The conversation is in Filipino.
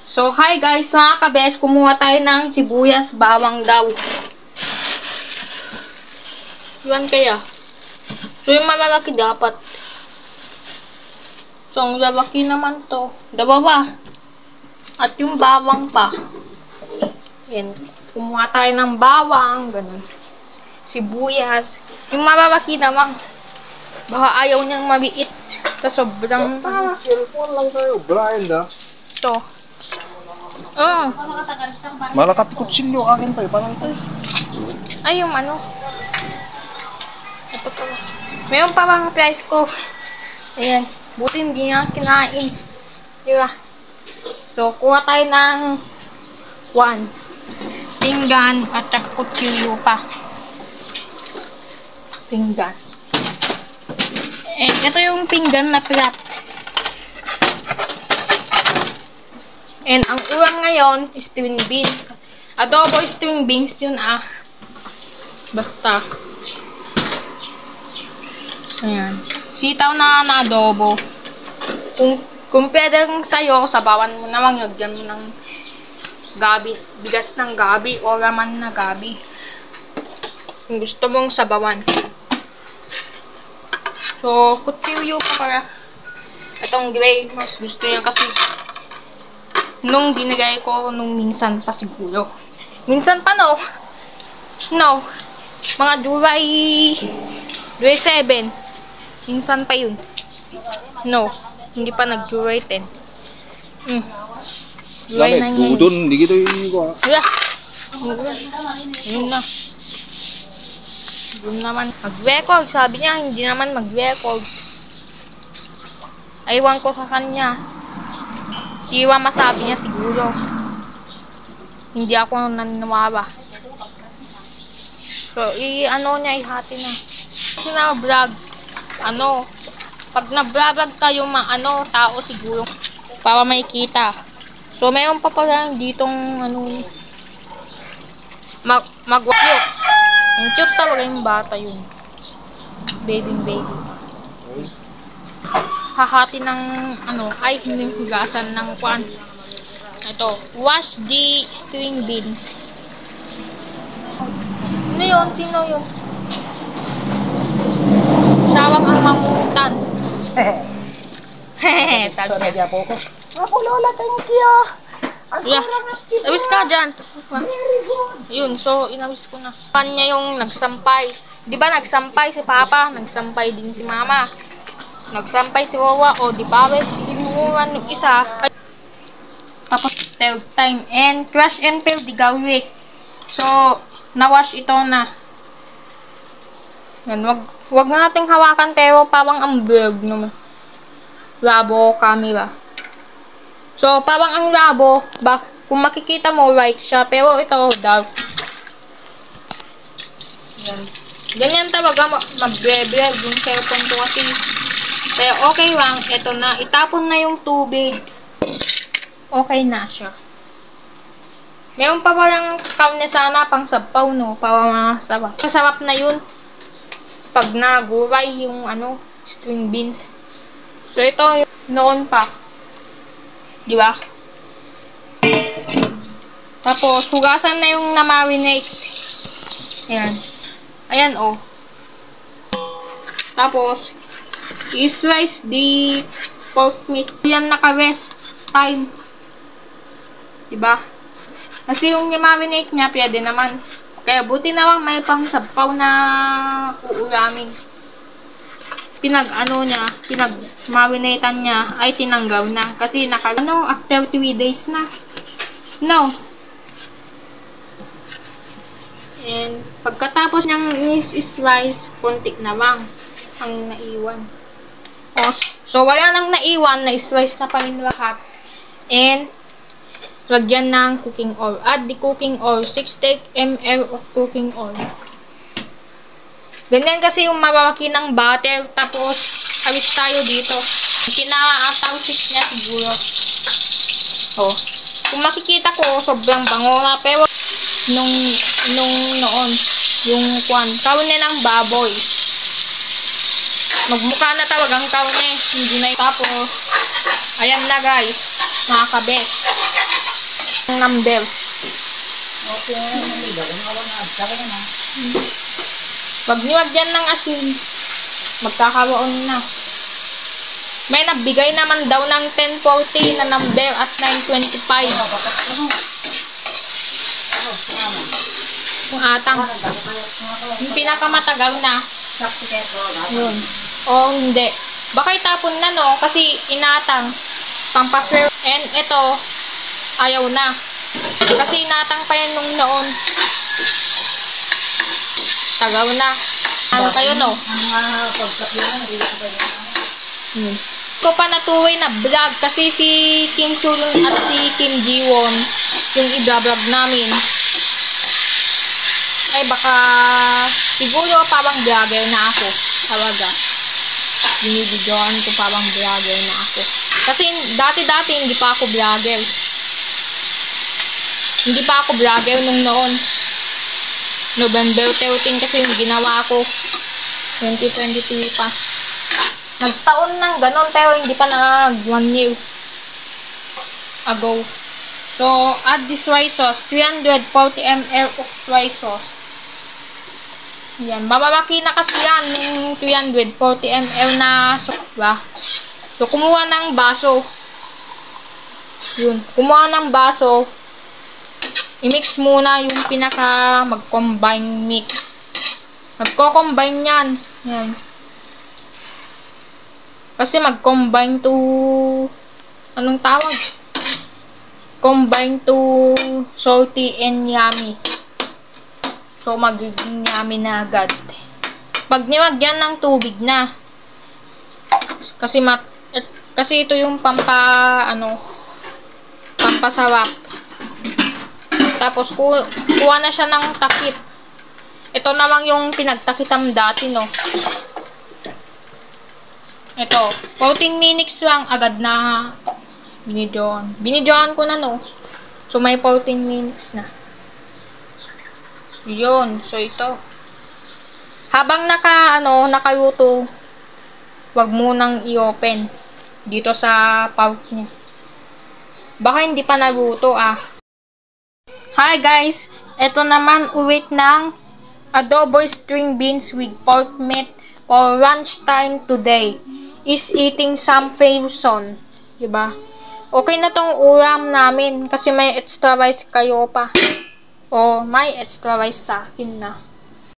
So, hi guys, mga kabes, kumuha tayo ng sibuyas, bawang daw. Iwan kaya? So, yung malalaki dapat. So, ang lalaki naman to. Dalawa. At yung bawang pa. Yan. Kumuha tayo ng bawang, ganun. Sibuyas. Yung malalaki naman. Baka ayaw niyang mabiit. Tapos sobrang... Cellphone lang tayo. Brian da. Ito. Malakat kutsilyo akin pa. Parang ito. Ay, yung ano. Ito pala. Mayroon pa bang price ko. Ayan. Buti hindi niya kinain. Diba? So, kuha tayo ng 1. Pinggan at saka kutsilyo pa. Pinggan. And ito yung pinggan na plat. And ang ulam ngayon is string beans. Adobo string beans yun Basta. Ayan. Sitaw na adobo. Kung pwedeng sa'yo, sabawan mo naman lagyan mo ng gabi. Bigas ng gabi o laman na gabi. Kung gusto mong sabawan. So, kutsilyo pa para. Itong gray, mas gusto niya kasi nung binigay ko nung minsan pa siguro. Minsan pa no. Mga July 7. Minsan pa yun. No. Hindi pa nag-July 10. July 9. Dudon. Hindi kita yung ko. Yun na. Yun naman. Mag-record. Sabi niya, hindi naman mag-record. Aywan ko sa kanya. Iwa masabi niya siguro. Hindi ako naniniwala. So, ihati na. Kasi na-vlog. Pag na-vlog kayo tao siguro. Para may kita. So, mayroon pa pala ditong mag-wakyok. Yung cute talaga yung bata yun. Baby. Hahati ng hindi hugasan ng kwan. Ito, wash the string beans. Ano yun? Sino yun? Sawang ang mamutan. Hehehe, sabi niya. Apo Lola, thank you. Awis ka dyan. Yun, so inawis ko na. Kanya yung nagsampay. Di ba nagsampay si Papa? Nagsampay din si Mama. Nagsampay si Wawa. O, di ba? Hinuwan yung isa. Tapos, third time. And, crush and peel the garlic. So, nawash ito na. Yan, wag na nating hawakan pero parang ang blurb naman. Labo camera. So, parang ang labo, kung makikita mo, white siya. Pero ito, dark. Yan. Ganyan talaga mag-blur yung cellphone ko kasi. Kaya okay lang, ito na. Itapon na yung tubig. Okay na siya. Meron pa palang karne sana pang sabaw, no? Para masarap. Masarap na yun. Pag naguray yung string beans. So, ito yung noon pa. Di ba? Tapos, hugasan na yung na-marinate. Ayan. Ayan, oh. Tapos, i-slice the pork meat. Yan naka-rest time. Diba? Kasi yung marinate niya, pwede naman. Kaya buti na lang may pang sabaw na uulamin. Pinag-marinatean niya, ay tinanggaw na. Kasi after 3 days na. No. And, pagkatapos niyang is-slice, konti na lang ang naiwan. So, wala nang naiwan, na-slice na pa rin lahat. And, lagyan ng cooking oil. Add the cooking oil, 60 ml of cooking oil. Ganyan kasi yung malalaki ng butter. Tapos, awis tayo dito. Kinakatausik niya siguro. Kung makikita ko, sobrang bango na. Pero, nung noon, yung kaune ng baboy. Magmukha na talagang kaune. Hindi na. Tapos, ayan na guys, mga kabet. numbers. Wag niwagyan ng asin. Magkakaroon na. May nagbigay naman daw ng 1040 na number at 925. Yung atang. Yung pinakamatagal na. Yun. O hindi. Baka itapon na, no? Kasi inatang. Pampaswer. And ito, ayaw na. Kasi inatang pa yan nung noon. Tagaw na. Ano kayo, no? Ko pa natuloy na vlog kasi si Kim Sulong at si Kim Jiwon yung i-vlog namin ay baka siguro parang vlogger na ako talaga. Binibidyoan ko parang vlogger na ako kasi dati hindi pa ako vlogger nung noon. November 13 kasi yung ginawa ko 2023 pa. Nagtaon ng ganon pero hindi pa nag 1 year ago. So, add this soy sauce. 340 ml of soy sauce. Yan. Bababaki na kasi yan yung 340 ml na diba? So, kumuha ng baso. Yun. Kumuha ng baso. I-mix muna yung pinaka mag-combine mix. Magko-combine yan. Yan. Kasi mag-combine to anong tawag? Combine to salty and yummy. So, magiging yummy na agad. Pag niwagyan ng tubig na. Kasi ito yung pampasarap. Tapos, kuha na siya ng takip. Ito naman yung pinagtakitam dati, no? Ito, 14 minutes lang agad na binidyoan. Binidyoan ko na, no? So, may 14 minutes na. Yun. So, ito. Habang nakaluto, wag mo nang i-open dito sa pouch niya. Baka hindi pa naluto, ah. Hi, guys! Ito naman, uwit ng adobo string beans with pork meat for lunch time today. Is eating some fusion. Diba? Okay na tong ulam namin kasi may extra rice kayo pa. O may extra rice sa akin na.